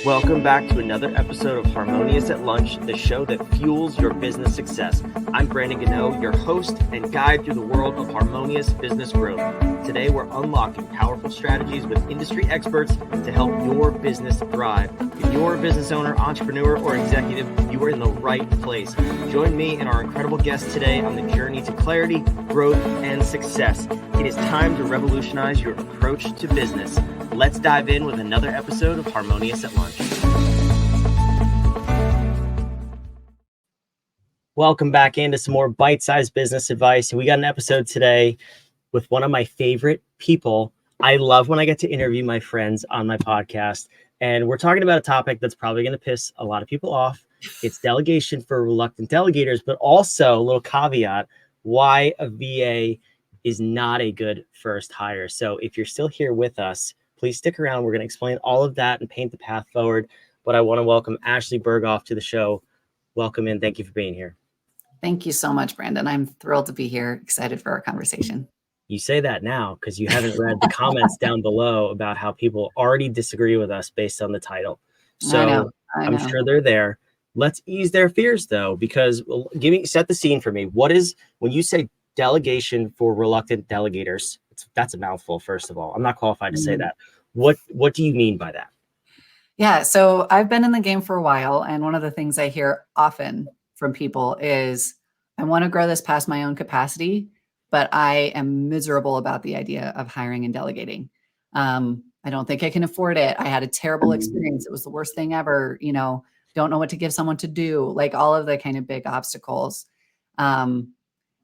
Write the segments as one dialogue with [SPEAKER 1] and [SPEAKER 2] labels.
[SPEAKER 1] Welcome back to another episode of Harmonious at Lunch, the show that fuels your business success. I'm Brandon Gano, your host and guide through the world of harmonious business growth. Today, we're unlocking powerful strategies with industry experts to help your business thrive. If you're a business owner, entrepreneur, or executive, you are in the right place. Join me and our incredible guests today on the journey to clarity, growth, and success. It is time to revolutionize your approach to business. Let's dive in with another episode of Harmonious at Lunch. Welcome back into some more bite-sized business advice. We got an episode today with one of my favorite people. I love when I get to interview my friends on my podcast. And we're talking about a topic that's probably going to piss a lot of people off. It's delegation for reluctant delegators, but also a little caveat, why a VA is not a good first hire. So if you're still here with us, please stick around. We're going to explain all of that and paint the path forward. But I want to welcome Ashlee Berghoff to the show. Welcome in. Thank you for being here.
[SPEAKER 2] Thank you so much, Brandon. I'm thrilled to be here. Excited for our conversation.
[SPEAKER 1] You say that now because you haven't read the comments down below about how people already disagree with us based on the title. So
[SPEAKER 2] I know.
[SPEAKER 1] I'm sure they're there. Let's ease their fears, though, because set the scene for me. What is, when you say delegation for reluctant delegators, that's a mouthful, first of all. I'm not qualified to say that. What do you mean by that?
[SPEAKER 2] Yeah, so I've been in the game for a while, and one of the things I hear often from people is, I want to grow this past my own capacity, but I am miserable about the idea of hiring and delegating. I don't think I can afford it. I had a terrible experience. It was the worst thing ever. Don't know what to give someone to do, like all of the kind of big obstacles.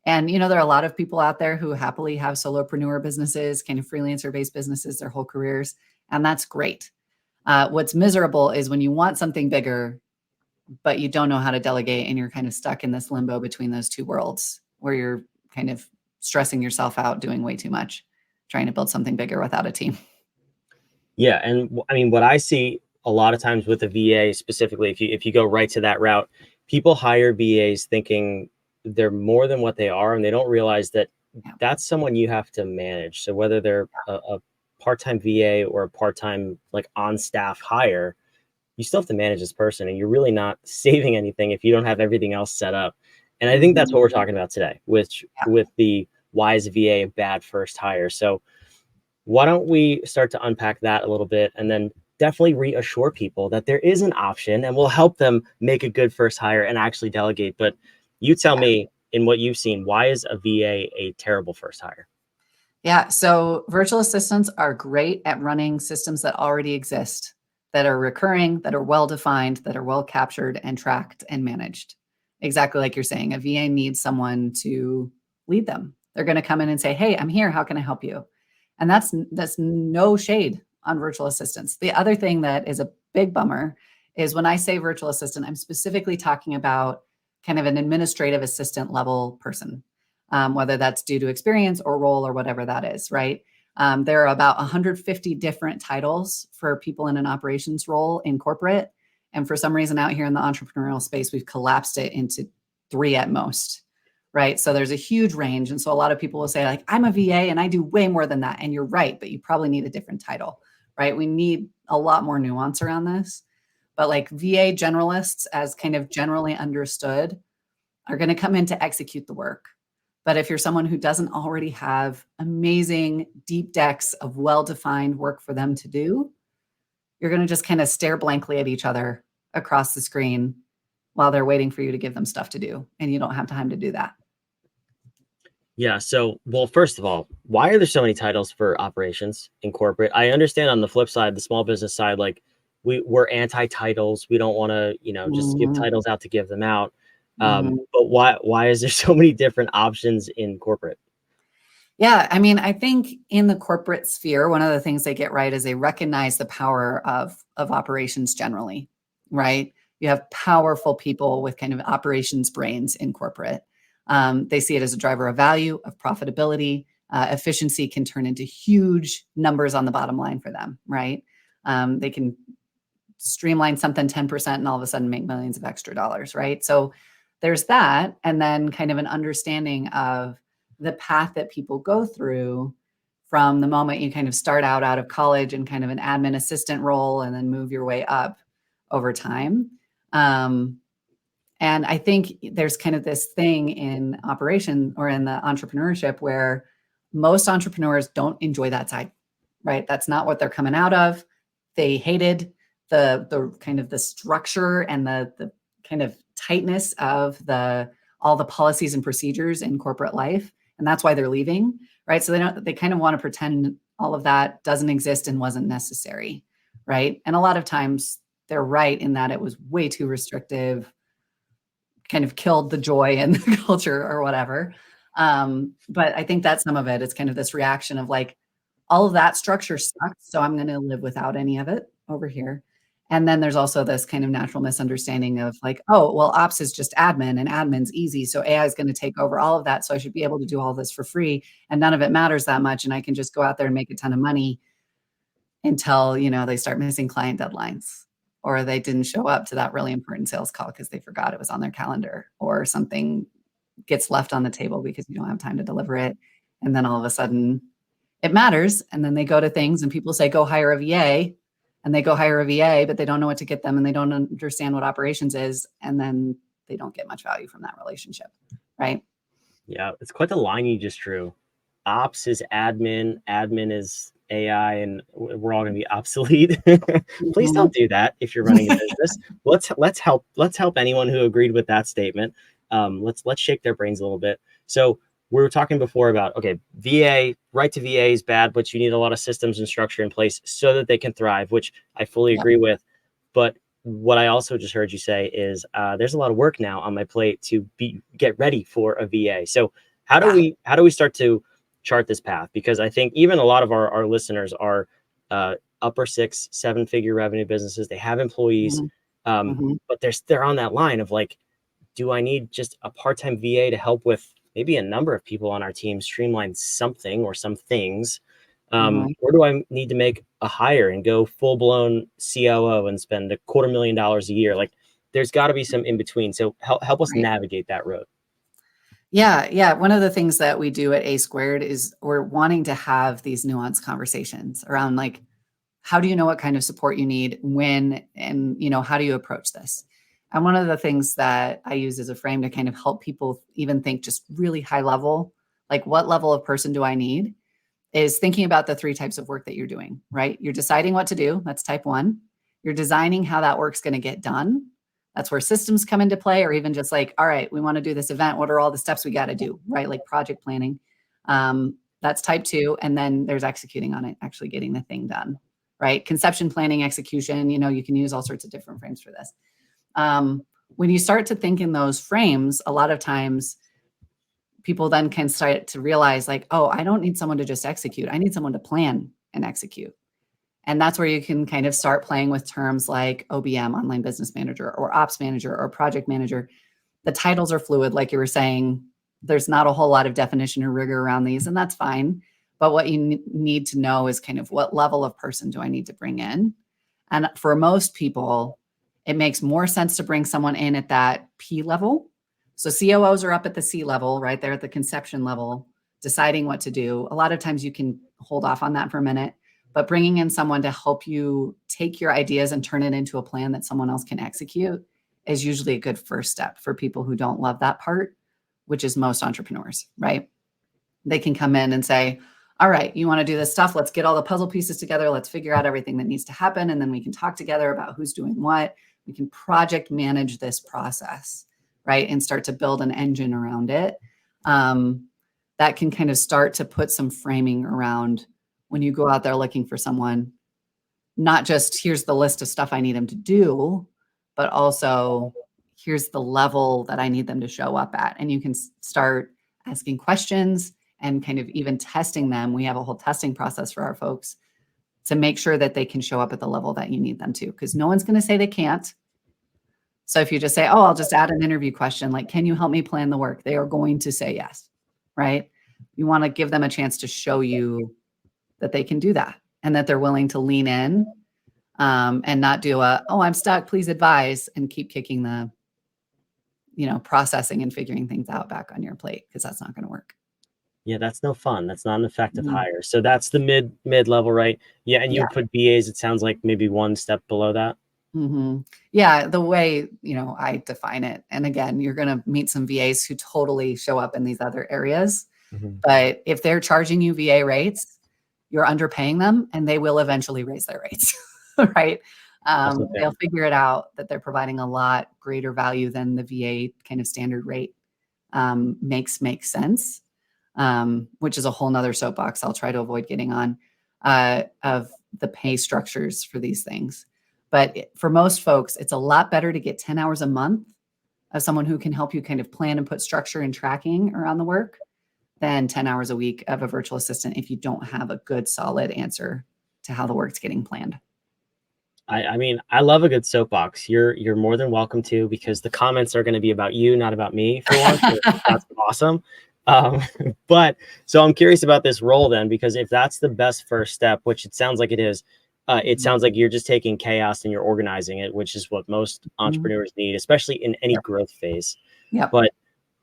[SPEAKER 2] And, there are a lot of people out there who happily have solopreneur businesses, kind of freelancer-based businesses their whole careers, and that's great. What's miserable is when you want something bigger, but you don't know how to delegate, and you're kind of stuck in this limbo between those two worlds where you're kind of stressing yourself out, doing way too much, trying to build something bigger without a team.
[SPEAKER 1] Yeah, and I mean, what I see a lot of times with a VA specifically, if you go right to that route, people hire VAs thinking they're more than what they are, and they don't realize that that's someone you have to manage. So whether they're a part-time VA or a part-time like on-staff hire, you still have to manage this person, and you're really not saving anything if you don't have everything else set up. And I think that's what we're talking about today, with the why is a VA a bad first hire. So why don't we start to unpack that a little bit, and then definitely reassure people that there is an option, and we'll help them make a good first hire and actually delegate. But you tell me, in what you've seen, why is a VA a terrible first hire?
[SPEAKER 2] Yeah, so virtual assistants are great at running systems that already exist, that are recurring, that are well-defined, that are well captured and tracked and managed. Exactly like you're saying, a VA needs someone to lead them. They're going to come in and say, hey, I'm here. How can I help you? And that's no shade on virtual assistants. The other thing that is a big bummer is when I say virtual assistant, I'm specifically talking about kind of an administrative assistant level person, whether that's due to experience or role or whatever that is, right? There are about 150 different titles for people in an operations role in corporate. And for some reason out here in the entrepreneurial space, we've collapsed it into 3 at most, right? So there's a huge range. And so a lot of people will say, like, I'm a VA and I do way more than that. And you're right, but you probably need a different title, right? We need a lot more nuance around this. But like VA generalists, as kind of generally understood, are going to come in to execute the work. But if you're someone who doesn't already have amazing deep decks of well-defined work for them to do, you're going to just kind of stare blankly at each other across the screen while they're waiting for you to give them stuff to do. And you don't have time to do that.
[SPEAKER 1] Yeah. So, well, first of all, why are there so many titles for operations in corporate? I understand on the flip side, the small business side, like we're anti-titles. We don't want to, just give titles out to give them out. But why is there so many different options in corporate?
[SPEAKER 2] Yeah, I mean, I think in the corporate sphere, one of the things they get right is they recognize the power of operations generally, right? You have powerful people with kind of operations brains in corporate. They see it as a driver of value, of profitability. Efficiency can turn into huge numbers on the bottom line for them, right? They can streamline something 10% and all of a sudden make millions of extra dollars, right? So there's that. And then kind of an understanding of the path that people go through from the moment you kind of start out of college and kind of an admin assistant role and then move your way up over time. And I think there's kind of this thing in operation or in the entrepreneurship where most entrepreneurs don't enjoy that side, right? That's not what they're coming out of. They hated the kind of the structure and the kind of tightness of all the policies and procedures in corporate life. And that's why they're leaving, right? So they kind of want to pretend all of that doesn't exist and wasn't necessary, right? And a lot of times they're right in that it was way too restrictive, kind of killed the joy and the culture or whatever. But I think that's some of it. It's kind of this reaction of like, all of that structure sucks, so I'm going to live without any of it over here. And then there's also this kind of natural misunderstanding of like, oh, well, ops is just admin and admin's easy. So AI is going to take over all of that. So I should be able to do all this for free. And none of it matters that much. And I can just go out there and make a ton of money until, they start missing client deadlines, or they didn't show up to that really important sales call because they forgot it was on their calendar, or something gets left on the table because you don't have time to deliver it. And then all of a sudden it matters. And then they go to things and people say, go hire a VA. And they go hire a VA, but they don't know what to get them and they don't understand what operations is. And then they don't get much value from that relationship, right?
[SPEAKER 1] Yeah, it's quite the line you just drew. Ops is admin, admin is AI, and we're all going to be obsolete. Please don't do that if you're running a business. Let's help anyone who agreed with that statement. Let's shake their brains a little bit. So we were talking before about, okay, VA, right to VA is bad, but you need a lot of systems and structure in place so that they can thrive, which I fully agree with. But what I also just heard you say is there's a lot of work now on my plate to get ready for a VA. So how do we start to chart this path? Because I think even a lot of our listeners are upper 6-7 figure revenue businesses. They have employees, but they're on that line of like, do I need just a part-time VA to help with maybe a number of people on our team streamline something or some things? Or do I need to make a hire and go full-blown COO and spend $250,000 a year? Like, there's got to be some in between. So help us navigate that road.
[SPEAKER 2] Yeah. One of the things that we do at A Squared is we're wanting to have these nuanced conversations around like, how do you know what kind of support you need when, and how do you approach this? And one of the things that I use as a frame to kind of help people even think just really high level, like what level of person do I need, is thinking about the 3 types of work that you're doing, right? You're deciding what to do. That's type 1. You're designing how that work's going to get done. That's where systems come into play, or even just like, all right, we want to do this event. What are all the steps we got to do, right? Like project planning. That's type 2. And then there's executing on it, actually getting the thing done, right? Conception, planning, execution, you can use all sorts of different frames for this. When you start to think in those frames, a lot of times people then can start to realize like, oh, I don't need someone to just execute. I need someone to plan and execute. And that's where you can kind of start playing with terms like OBM, online business manager, or ops manager, or project manager. The titles are fluid, like you were saying. There's not a whole lot of definition or rigor around these, and that's fine. But what you need to know is kind of what level of person do I need to bring in? And for most people, it makes more sense to bring someone in at that P level. So COOs are up at the C level, right? They're at the conception level, deciding what to do. A lot of times you can hold off on that for a minute, but bringing in someone to help you take your ideas and turn it into a plan that someone else can execute is usually a good first step for people who don't love that part, which is most entrepreneurs, right? They can come in and say, all right, you want to do this stuff? Let's get all the puzzle pieces together. Let's figure out everything that needs to happen. And then we can talk together about who's doing what. We can project manage this process, right? And start to build an engine around it. That can kind of start to put some framing around when you go out there looking for someone, not just here's the list of stuff I need them to do, but also here's the level that I need them to show up at. And you can start asking questions and kind of even testing them. We have a whole testing process for our folks to make sure that they can show up at the level that you need them to, because no one's going to say they can't. So if you just say, oh, I'll just add an interview question, like, can you help me plan the work? They are going to say yes, right? You want to give them a chance to show you that they can do that and that they're willing to lean in and not do oh, I'm stuck, please advise, and keep kicking the, processing and figuring things out back on your plate, because that's not going to work.
[SPEAKER 1] Yeah, that's no fun. That's not an effective hire. So that's the mid level, right? Yeah, and you put BAs, it sounds like maybe one step below that.
[SPEAKER 2] hmm Yeah, the way, I define it. And again, you're going to meet some VAs who totally show up in these other areas.
[SPEAKER 1] Mhm.
[SPEAKER 2] But if they're charging you VA rates, you're underpaying them and they will eventually raise their rates, right?
[SPEAKER 1] Absolutely.
[SPEAKER 2] They'll figure it out that they're providing a lot greater value than the VA kind of standard rate makes sense, which is a whole nother soapbox I'll try to avoid getting on of the pay structures for these things. But for most folks, it's a lot better to get 10 hours a month of someone who can help you kind of plan and put structure and tracking around the work than 10 hours a week of a virtual assistant if you don't have a good, solid answer to how the work's getting planned.
[SPEAKER 1] I mean, I love a good soapbox. You're more than welcome to, because the comments are going to be about you, not about me for once. So that's awesome. Um, but so I'm curious about this role then, because if that's the best first step, which it sounds like it is, it
[SPEAKER 2] Mhm.
[SPEAKER 1] sounds like you're just taking chaos and you're organizing it, which is what most
[SPEAKER 2] Mhm.
[SPEAKER 1] entrepreneurs need, especially in any
[SPEAKER 2] Yep.
[SPEAKER 1] growth phase.
[SPEAKER 2] Yep.
[SPEAKER 1] But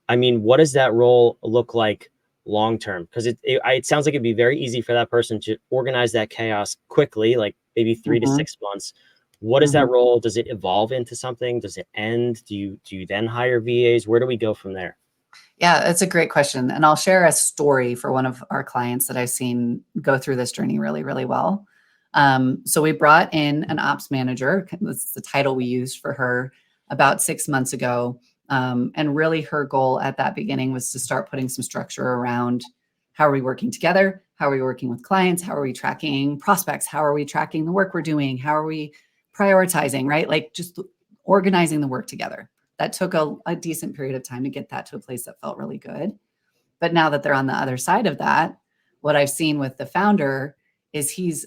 [SPEAKER 1] I mean, what does that role look like long term? Because it sounds like it'd be very easy for that person to organize that chaos quickly, like maybe 3 to 6 months. What is that
[SPEAKER 2] Mhm.
[SPEAKER 1] role? Does it evolve into something? Does it end? Do you then hire VAs? Where do we go from there?
[SPEAKER 2] Yeah, that's a great question. And I'll share a story for one of our clients that I've seen go through this journey really, really well. So we brought in an ops manager. That's the title we used for her about 6 months ago. And really, her goal at that beginning was to start putting some structure around how are we working together? How are we working with clients? How are we tracking prospects? How are we tracking the work we're doing? How are we prioritizing, right? Like just organizing the work together. That took a decent period of time to get that to a place that felt really good. But now that they're on the other side of that, what I've seen with the founder is he's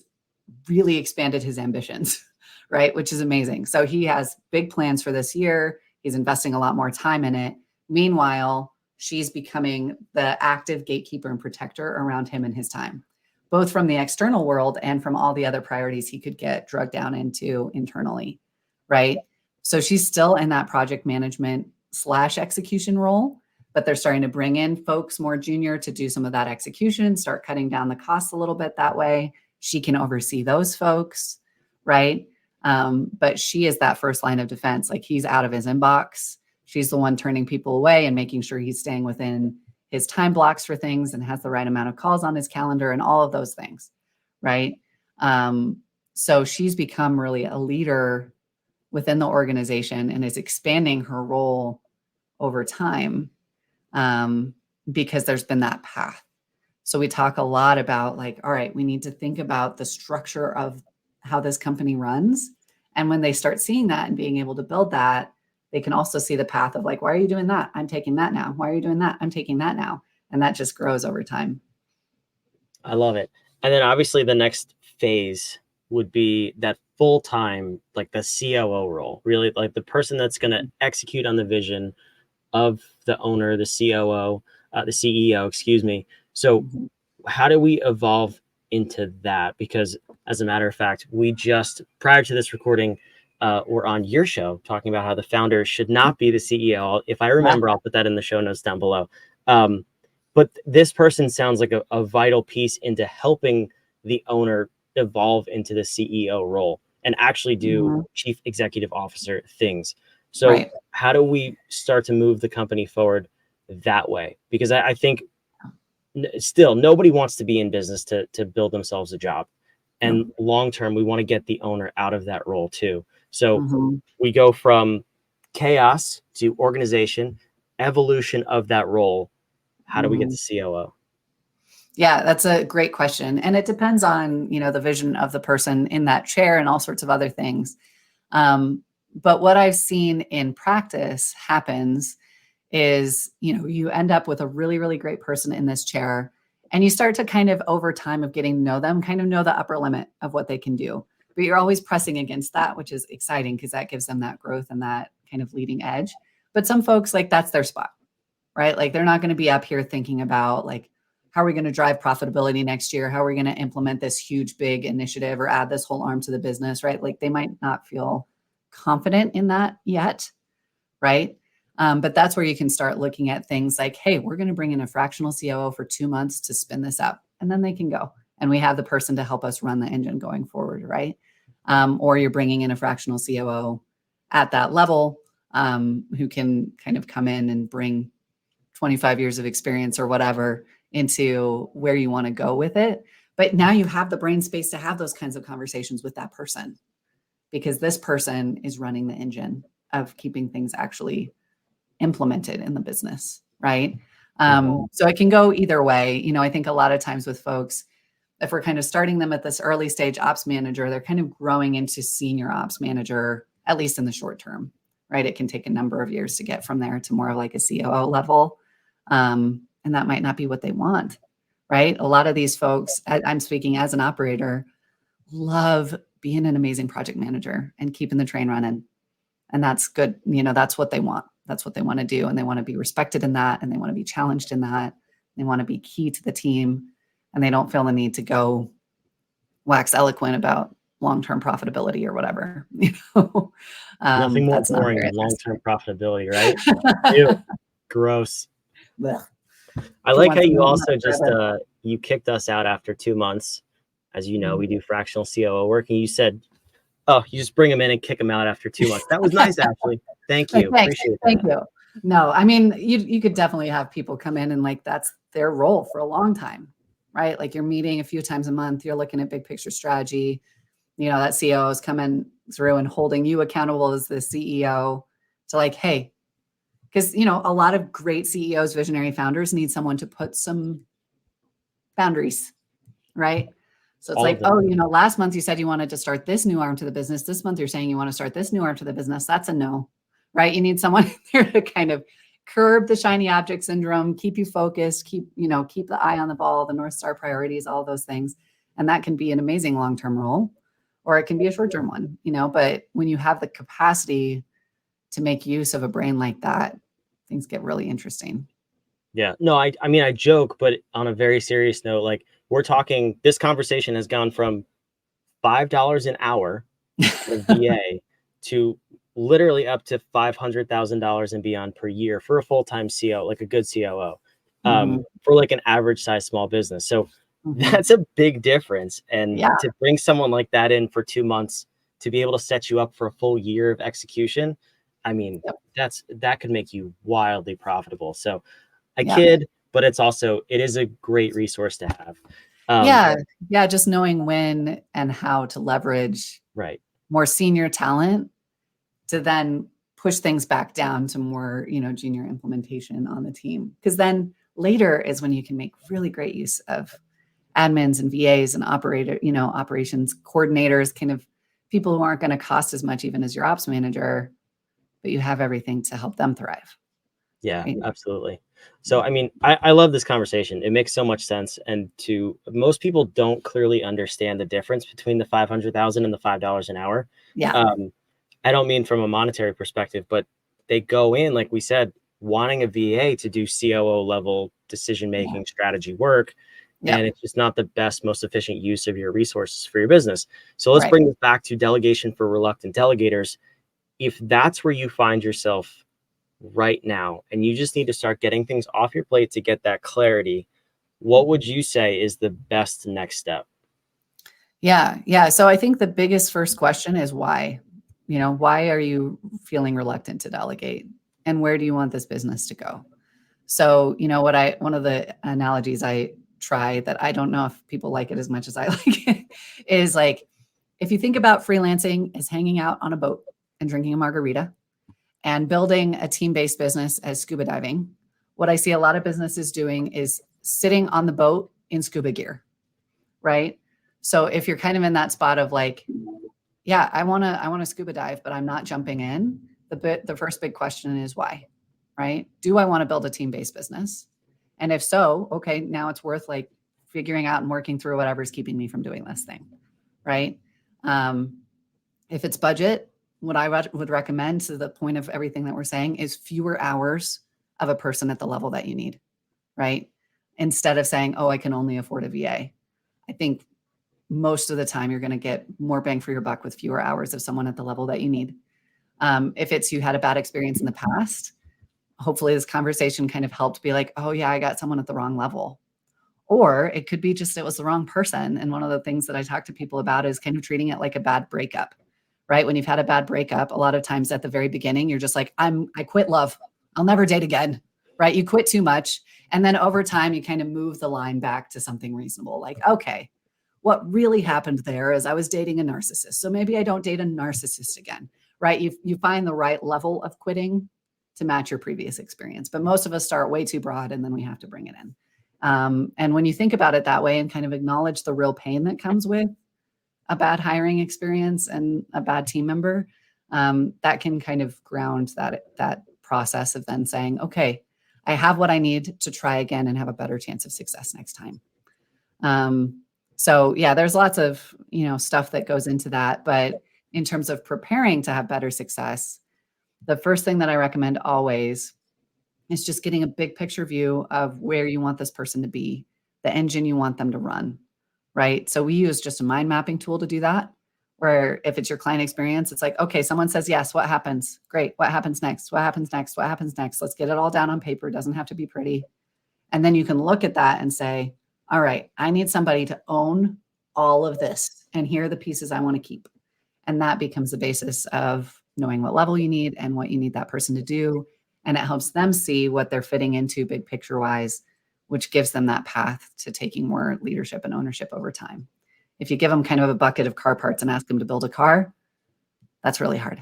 [SPEAKER 2] really expanded his ambitions, right? Which is amazing. So he has big plans for this year. He's investing a lot more time in it. Meanwhile, she's becoming the active gatekeeper and protector around him and his time, both from the external world and from all the other priorities he could get drugged down into internally, right? So she's still in that project management slash execution role, but they're starting to bring in folks more junior to do some of that execution, start cutting down the costs a little bit that way. She can oversee those folks, right? But she is that first line of defense. Like he's out of his inbox. She's the one turning people away and making sure he's staying within his time blocks for things and has the right amount of calls on his calendar and all of those things, right? Um, so she's become really a leader within the organization and is expanding her role over time um, because there's been that path. So we talk a lot about like, all right, we need to think about the structure of how this company runs. And when they start seeing that and being able to build that, they can also see the path of like, why are you doing that? I'm taking that now. Why are you doing that? I'm taking that now. And that just grows over time.
[SPEAKER 1] I love it. And then obviously the next phase would be that full time, like the COO role, really like the person that's going to execute on the vision of the owner, the COO, the CEO, excuse me. So
[SPEAKER 2] Mhm.
[SPEAKER 1] how do we evolve into that? Because as a matter of fact, we just prior to this recording, were on your show talking about how the founder should not be the CEO. If I
[SPEAKER 2] Yeah.
[SPEAKER 1] remember, I'll put that in the show notes down below. Um, but this person sounds like a vital piece into helping the owner evolve into the CEO role and actually do
[SPEAKER 2] Mhm.
[SPEAKER 1] chief executive officer things. So
[SPEAKER 2] Right.
[SPEAKER 1] how do we start to move the company forward that way? Because I think still nobody wants to be in business to build themselves a job, and
[SPEAKER 2] Nope.
[SPEAKER 1] long term we want to get the owner out of that role too. So
[SPEAKER 2] Mhm.
[SPEAKER 1] we go from chaos to organization, evolution of that role. How do we get
[SPEAKER 2] Mhm.
[SPEAKER 1] to COO?
[SPEAKER 2] Yeah, that's a great question. And it depends on, the vision of the person in that chair and all sorts of other things. But what I've seen in practice happens is, you end up with a really, really great person in this chair and you start to kind of over time of getting to know them, kind of know the upper limit of what they can do. But you're always pressing against that, which is exciting because that gives them that growth and that kind of leading edge. But some folks like that's their spot, right? Like they're not going to be up here thinking about like, how are we going to drive profitability next year? How are we going to implement this huge, big initiative or add this whole arm to the business, right? Like they might not feel confident in that yet, right? But that's where you can start looking at things like, hey, we're going to bring in a fractional COO for 2 months to spin this up, and then they can go. And we have the person to help us run the engine going forward, right? or you're bringing in a fractional COO at that level who can kind of come in and bring 25 years of experience or whatever into where you want to go with it. But now you have the brain space to have those kinds of conversations with that person, because this person is running the engine of keeping things actually implemented in the business, right? So it can go either way. You know, I think a lot of times with folks, if we're kind of starting them at this early stage ops manager, they're kind of growing into senior ops manager, at least in the short term, right? It can take a number of years to get from there to more of like a COO level. And that might not be what they want, right? A lot of these folks, I'm speaking as an operator, love being an amazing project manager and keeping the train running. And that's good. You know, that's what they want. That's what they want to do. And they want to be respected in that. And they want to be challenged in that. They want to be key to the team. And they don't feel the need to go wax eloquent about long-term profitability or whatever. You know,
[SPEAKER 1] Nothing more
[SPEAKER 2] that's not
[SPEAKER 1] boring
[SPEAKER 2] very
[SPEAKER 1] than long-term
[SPEAKER 2] interesting.
[SPEAKER 1] profitability, right? Ew, gross.
[SPEAKER 2] Blech.
[SPEAKER 1] I
[SPEAKER 2] Who
[SPEAKER 1] like how
[SPEAKER 2] wants to
[SPEAKER 1] you
[SPEAKER 2] live in
[SPEAKER 1] also
[SPEAKER 2] that
[SPEAKER 1] just
[SPEAKER 2] forever?
[SPEAKER 1] you kicked us out after 2 months. As you know,
[SPEAKER 2] Mhm.
[SPEAKER 1] we do fractional COO work, and you said, "Oh, you just bring them in and kick them out after 2 months." That was nice, Ashley. Thank you.
[SPEAKER 2] Thanks.
[SPEAKER 1] Appreciate
[SPEAKER 2] Thank
[SPEAKER 1] that.
[SPEAKER 2] you. No, I mean, you could definitely have people come in and like that's their role for a long time, right? Like you're meeting a few times a month, you're looking at big picture strategy. You know, that CEO is coming through and holding you accountable as the CEO to like, hey, because you know, a lot of great CEOs, visionary founders need someone to put some boundaries, right? So it's
[SPEAKER 1] All of
[SPEAKER 2] like,
[SPEAKER 1] them.
[SPEAKER 2] oh, you know, last month you said you wanted to start this new arm to the business. This month you're saying you want to start this new arm to the business. That's a no, right? You need someone there to kind of curb the shiny object syndrome, keep you focused, keep the eye on the ball, the North Star priorities, all those things. And that can be an amazing long-term role, or it can be a short-term one, you know, but when you have the capacity to make use of a brain like that, things get really interesting.
[SPEAKER 1] Yeah. No, I mean, I joke, but on a very serious note, like we're talking, this conversation has gone from $5 an hour for a VA to literally up to $500,000 and beyond per year for a full-time CO, like a good COO,
[SPEAKER 2] Mhm,
[SPEAKER 1] for like an average size small business. So
[SPEAKER 2] mhm.
[SPEAKER 1] that's a big difference. And
[SPEAKER 2] Yeah,
[SPEAKER 1] to bring someone like that in for 2 months to be able to set you up for a full year of execution, I mean,
[SPEAKER 2] yep,
[SPEAKER 1] that could make you wildly profitable. So I
[SPEAKER 2] yeah.
[SPEAKER 1] kid, but it is a great resource to have. Um,
[SPEAKER 2] Yeah, yeah, just knowing when and how to leverage
[SPEAKER 1] right.
[SPEAKER 2] more senior talent to then push things back down to more, you know, junior implementation on the team. Because then later is when you can make really great use of admins and VAs and operations coordinators, kind of people who aren't going to cost as much even as your ops manager, but you have everything to help them thrive.
[SPEAKER 1] Yeah,
[SPEAKER 2] Right?
[SPEAKER 1] absolutely. So, I mean, I love this conversation. It makes so much sense. And to most people don't clearly understand the difference between the 500,000 and the $5 an hour.
[SPEAKER 2] Yeah.
[SPEAKER 1] Um, I don't mean from a monetary perspective, but they go in, like we said, wanting a VA to do COO level decision
[SPEAKER 2] Yeah.
[SPEAKER 1] making strategy work.
[SPEAKER 2] Yeah.
[SPEAKER 1] And it's just not the best, most efficient use of your resources for your business. So let's
[SPEAKER 2] Right.
[SPEAKER 1] bring this back to delegation for reluctant delegators. If that's where you find yourself right now and you just need to start getting things off your plate to get that clarity, what would you say is the best next step?
[SPEAKER 2] Yeah, yeah. So I think the biggest first question is why? You know, why are you feeling reluctant to delegate? And where do you want this business to go? So, you know, one of the analogies I try that I don't know if people like it as much as I like it is like if you think about freelancing as hanging out on a boat and drinking a margarita and building a team-based business as scuba diving, what I see a lot of businesses doing is sitting on the boat in scuba gear, right? So if you're kind of in that spot of like, yeah, I want to scuba dive, but I'm not jumping in. The first big question is why, right? Do I want to build a team-based business? And if so, okay, now it's worth like figuring out and working through whatever's keeping me from doing this thing, right? Um, if it's budget, what I would recommend to the point of everything that we're saying is fewer hours of a person at the level that you need, right? Instead of saying, oh, I can only afford a VA. I think most of the time you're going to get more bang for your buck with fewer hours of someone at the level that you need. If it's you had a bad experience in the past, hopefully this conversation kind of helped be like, oh yeah, I got someone at the wrong level. Or it could be just it was the wrong person. And one of the things that I talk to people about is kind of treating it like a bad breakup, right? When you've had a bad breakup, a lot of times at the very beginning, you're just like, I quit love. I'll never date again, right? You quit too much. And then over time, you kind of move the line back to something reasonable. Like, okay, what really happened there is I was dating a narcissist. So maybe I don't date a narcissist again, right? You find the right level of quitting to match your previous experience. But most of us start way too broad and then we have to bring it in. And when you think about it that way and kind of acknowledge the real pain that comes with a bad hiring experience and a bad team member, that can kind of ground that process of then saying, okay, I have what I need to try again and have a better chance of success next time. So yeah, there's lots of, stuff that goes into that. But in terms of preparing to have better success, the first thing that I recommend always is just getting a big picture view of where you want this person to be, the engine you want them to run, right? So we use just a mind mapping tool to do that, where if it's your client experience, it's like, okay, someone says yes, what happens? Great. What happens next? What happens next? What happens next? Let's get it all down on paper. It doesn't have to be pretty. And then you can look at that and say, all right, I need somebody to own all of this. And here are the pieces I want to keep. And that becomes the basis of knowing what level you need and what you need that person to do. And it helps them see what they're fitting into big picture wise, which gives them that path to taking more leadership and ownership over time. If you give them kind of a bucket of car parts and ask them to build a car, that's really hard.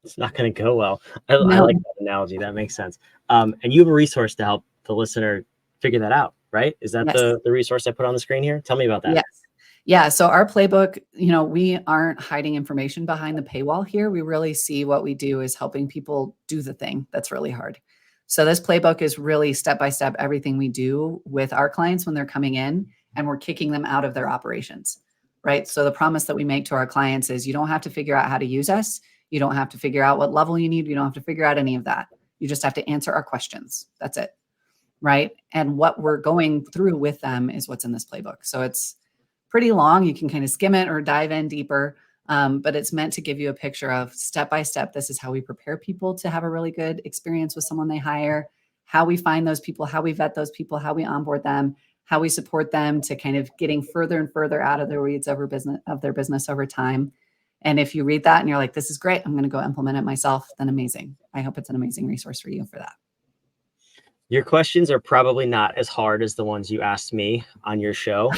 [SPEAKER 1] It's not going to go well. I
[SPEAKER 2] No.
[SPEAKER 1] like that analogy. That makes sense. And you have a resource to help the listener figure that out, right? Is that
[SPEAKER 2] Yes.
[SPEAKER 1] the resource I put on the screen here? Tell me about that.
[SPEAKER 2] Yes. Yeah. So our playbook, we aren't hiding information behind the paywall here. We really see what we do is helping people do the thing that's really hard. So this playbook is really step-by-step everything we do with our clients when they're coming in and we're kicking them out of their operations, right? So the promise that we make to our clients is you don't have to figure out how to use us. You don't have to figure out what level you need. You don't have to figure out any of that. You just have to answer our questions. That's it, right? And what we're going through with them is what's in this playbook. So it's pretty long. You can kind of skim it or dive in deeper, but it's meant to give you a picture of step by step. This is how we prepare people to have a really good experience with someone they hire, how we find those people, how we vet those people, how we onboard them, how we support them to kind of getting further and further out of the weeds of their business over time. And if you read that and you're like, this is great, I'm going to go implement it myself, then amazing. I hope it's an amazing resource for you for that.
[SPEAKER 1] Your questions are probably not as hard as the ones you asked me on your show.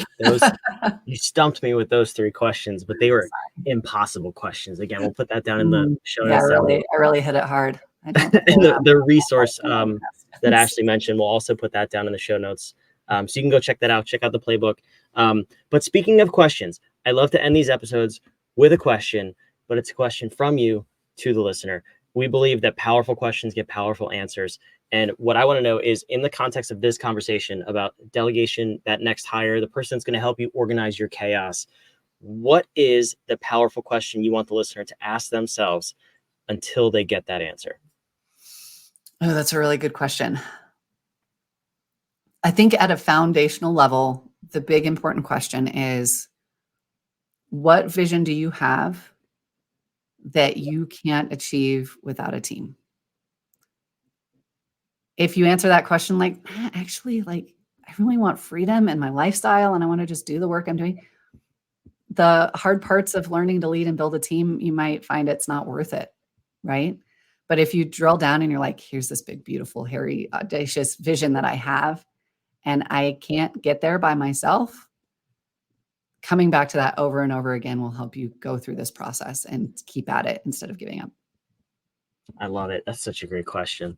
[SPEAKER 1] You stumped me with those 3 questions, but they were impossible questions. Again, we'll put that down in the show notes.
[SPEAKER 2] Yeah, I really hit it hard. I don't
[SPEAKER 1] and the resource that Ashlee mentioned, we'll also put that down in the show notes. So you can go check that out. Check out the playbook. But speaking of questions, I love to end these episodes with a question, but it's a question from you to the listener. We believe that powerful questions get powerful answers. And what I want to know is, in the context of this conversation about delegation, that next hire, the person that's going to help you organize your chaos, what is the powerful question you want the listener to ask themselves until they get that answer?
[SPEAKER 2] Oh, that's a really good question. I think at a foundational level, the big important question is, what vision do you have that you can't achieve without a team? If you answer that question like, actually, like, I really want freedom in my lifestyle and I want to just do the work I'm doing, the hard parts of learning to lead and build a team, you might find it's not worth it, right? But if you drill down and you're like, here's this big, beautiful, hairy, audacious vision that I have, and I can't get there by myself, coming back to that over and over again will help you go through this process and keep at it instead of giving up.
[SPEAKER 1] I love it. That's such a great question.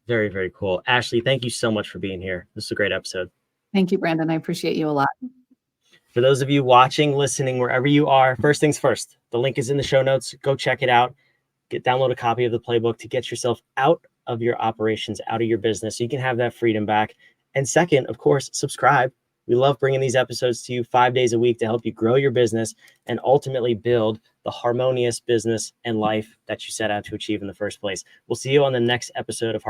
[SPEAKER 1] Very, very cool. Ashlee, thank you so much for being here. This is a great episode.
[SPEAKER 2] Thank you, Brandon. I appreciate you a lot.
[SPEAKER 1] For those of you watching, listening, wherever you are, first things first, the link is in the show notes. Go check it out. Download a copy of the playbook to get yourself out of your operations, out of your business, so you can have that freedom back. And second, of course, subscribe. We love bringing these episodes to you 5 days a week to help you grow your business and ultimately build the harmonious business and life that you set out to achieve in the first place. We'll see you on the next episode of